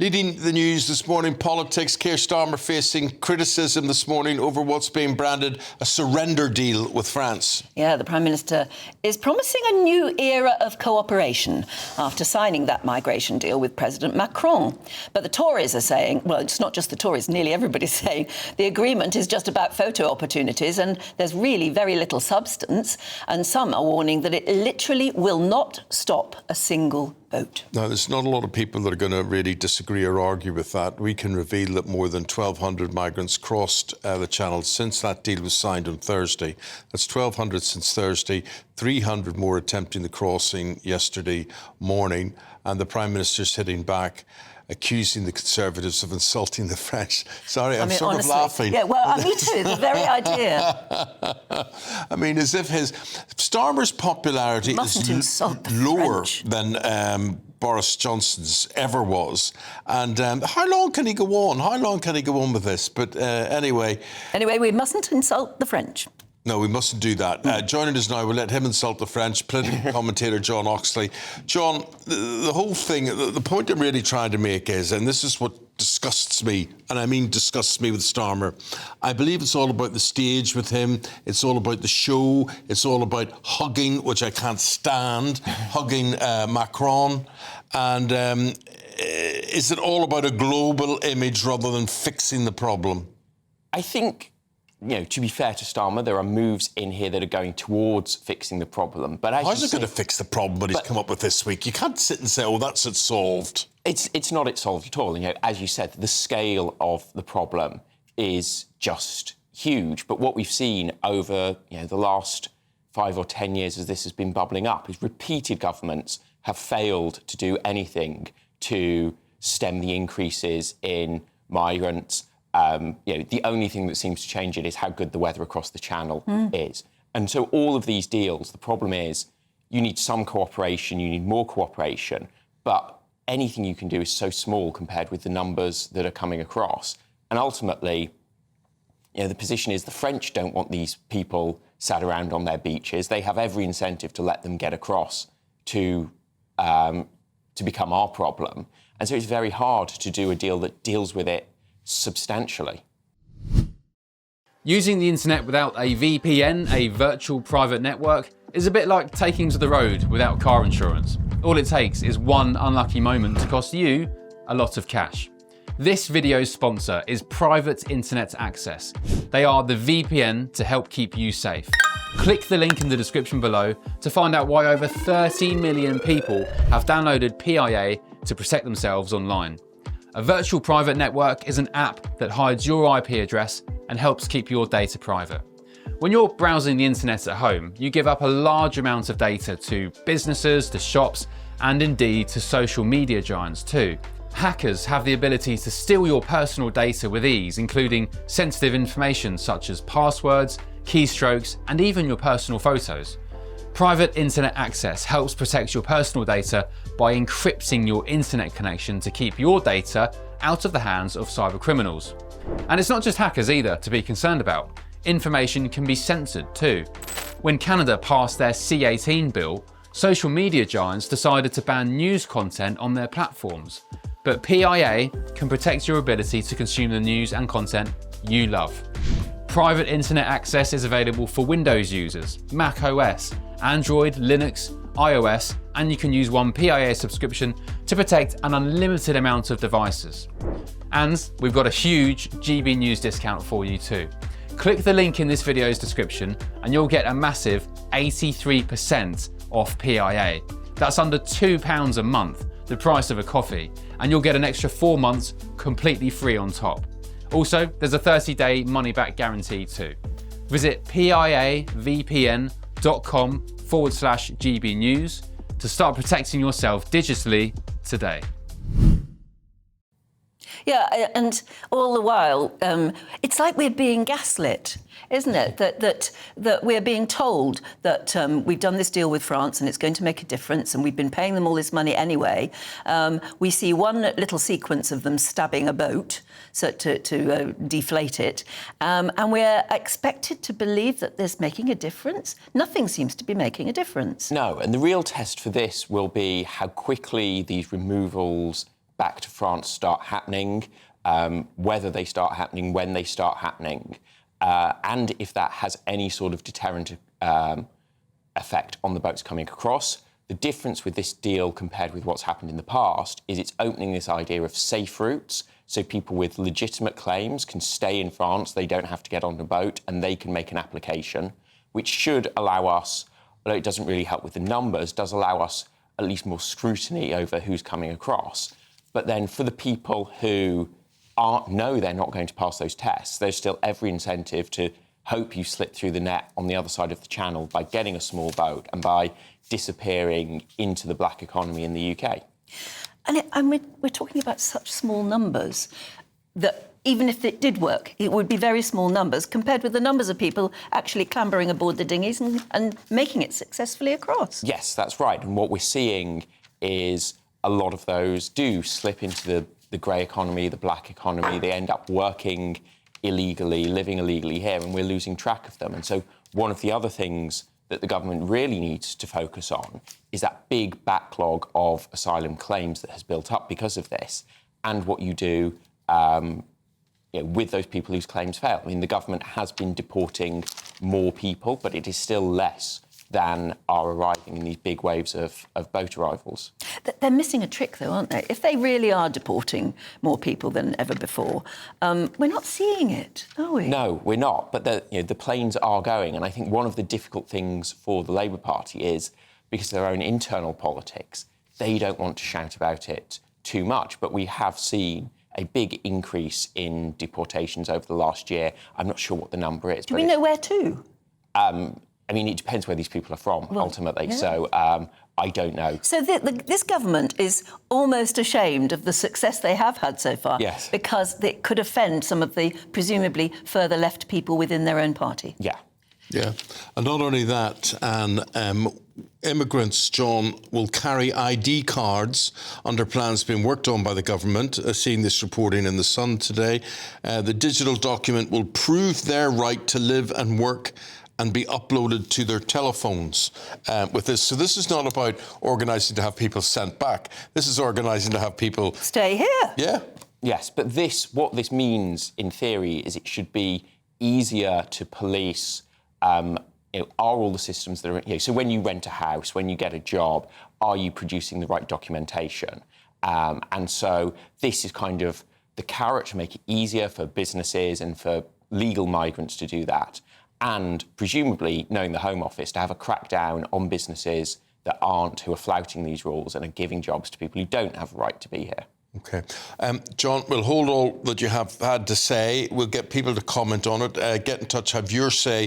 Leading the news this morning, politics. Keir Starmer facing criticism this morning over what's being branded a surrender deal with France. Yeah, the Prime Minister is promising a new era of cooperation after signing that migration deal with President Macron. But the Tories are saying, well, it's not just the Tories, nearly everybody's saying the agreement is just about photo opportunities and there's really very little substance. And some are warning that it literally will not stop a single vote. Now, there's not a lot of people that are going to really disagree or argue with that. We can reveal that more than 1,200 migrants crossed the Channel since that deal was signed on Thursday. That's 1,200 since Thursday, 300 more attempting the crossing yesterday morning, and the Prime Minister's hitting back, accusing the Conservatives of insulting the French. Sorry, I'm sort honestly, of laughing. Yeah, well, me too, the very idea. I mean, as if Starmer's popularity is lower than Boris Johnson's ever was. And how long can he go on? How long can he go on with this? But anyway... Anyway, we mustn't insult the French. No, we mustn't do that. Joining us now, we'll let him insult the French, political commentator John Oxley. John, the whole thing, the point I'm really trying to make is, and this is what disgusts me, and I mean disgusts me with Starmer, I believe it's all about the stage with him, it's all about the show, it's all about hugging, which I can't stand, hugging Macron, and is it all about a global image rather than fixing the problem? I think... to be fair to Starmer, there are moves in here that are going towards fixing the problem. But how's it going to fix the problem that he's come up with this week? You can't sit and say, "Oh, that's it solved." It's not solved at all. As you said, the scale of the problem is just huge. But what we've seen over the last 5 or 10 years as this has been bubbling up is repeated governments have failed to do anything to stem the increases in migrants. The only thing that seems to change it is how good the weather across the Channel is. And so all of these deals, the problem is you need some cooperation, you need more cooperation, but anything you can do is so small compared with the numbers that are coming across. And ultimately, the position is the French don't want these people sat around on their beaches. They have every incentive to let them get across to become our problem. And so it's very hard to do a deal that deals with it substantially. Using the internet without a VPN, a virtual private network, is a bit like taking to the road without car insurance. All it takes is one unlucky moment to cost you a lot of cash. This video's sponsor is Private Internet Access. They are the VPN to help keep you safe. Click the link in the description below to find out why over 30 million people have downloaded PIA to protect themselves online. A virtual private network is an app that hides your IP address and helps keep your data private. When you're browsing the internet at home, you give up a large amount of data to businesses, to shops, and indeed to social media giants too. Hackers have the ability to steal your personal data with ease, including sensitive information such as passwords, keystrokes, and even your personal photos. Private Internet Access helps protect your personal data by encrypting your internet connection to keep your data out of the hands of cyber criminals. And it's not just hackers either to be concerned about. Information can be censored too. When Canada passed their C18 bill, social media giants decided to ban news content on their platforms. But PIA can protect your ability to consume the news and content you love. Private Internet Access is available for Windows users, Mac OS, Android, Linux, iOS, and you can use one PIA subscription to protect an unlimited amount of devices. And we've got a huge GB News discount for you too. Click the link in this video's description and you'll get a massive 83% off PIA. That's under £2 a month, the price of a coffee, and you'll get an extra 4 months completely free on top. Also, there's a 30-day money-back guarantee too. Visit piavpn.com/GB News to start protecting yourself digitally today. Yeah, and all the while, it's like we're being gaslit, isn't it? That we're being told that we've done this deal with France and it's going to make a difference and we've been paying them all this money anyway. We see one little sequence of them stabbing a boat to deflate it, and we're expected to believe that this making a difference. Nothing seems to be making a difference. No, and the real test for this will be how quickly these removals back to France start happening, whether they start happening, when they start happening, and if that has any sort of deterrent effect on the boats coming across. The difference with this deal compared with what's happened in the past is it's opening this idea of safe routes, so people with legitimate claims can stay in France, they don't have to get on a boat, and they can make an application, which should allow us, although it doesn't really help with the numbers, does allow us at least more scrutiny over who's coming across. But then for the people who know they're not going to pass those tests, there's still every incentive to hope you slip through the net on the other side of the channel by getting a small boat and by disappearing into the black economy in the UK. And we're talking about such small numbers that even if it did work, it would be very small numbers compared with the numbers of people actually clambering aboard the dinghies and making it successfully across. Yes, that's right. And what we're seeing is a lot of those do slip into the grey economy, the black economy. They end up working illegally, living illegally here, and we're losing track of them. And so one of the other things that the government really needs to focus on is that big backlog of asylum claims that has built up because of this, and what you do with those people whose claims fail. I mean, the government has been deporting more people, but it is still less than are arriving in these big waves of boat arrivals. They're missing a trick, though, aren't they? If they really are deporting more people than ever before, we're not seeing it, are we? No, we're not. But the planes are going. And I think one of the difficult things for the Labour Party is, because of their own internal politics, they don't want to shout about it too much. But we have seen a big increase in deportations over the last year. I'm not sure what the number is. Do we know where to? I mean, it depends where these people are from, ultimately. Yeah. So I don't know. So this government is almost ashamed of the success they have had so far. Yes. Because it could offend some of the presumably further left people within their own party. Yeah. Yeah. And not only that, immigrants, John, will carry ID cards under plans being worked on by the government. Seeing this reporting in The Sun today. The digital document will prove their right to live and work and be uploaded to their telephones with this. So this is not about organising to have people sent back. This is organising to have people... Stay here. Yeah. Yes, but what this means, in theory, is it should be easier to police... are all the systems that are... so when you rent a house, when you get a job, are you producing the right documentation? And so this is kind of the carrot to make it easier for businesses and for legal migrants to do that. And presumably, knowing the Home Office, to have a crackdown on businesses who are flouting these rules and are giving jobs to people who don't have a right to be here. OK. John, we'll hold all that you have had to say. We'll get people to comment on it. Get in touch, have your say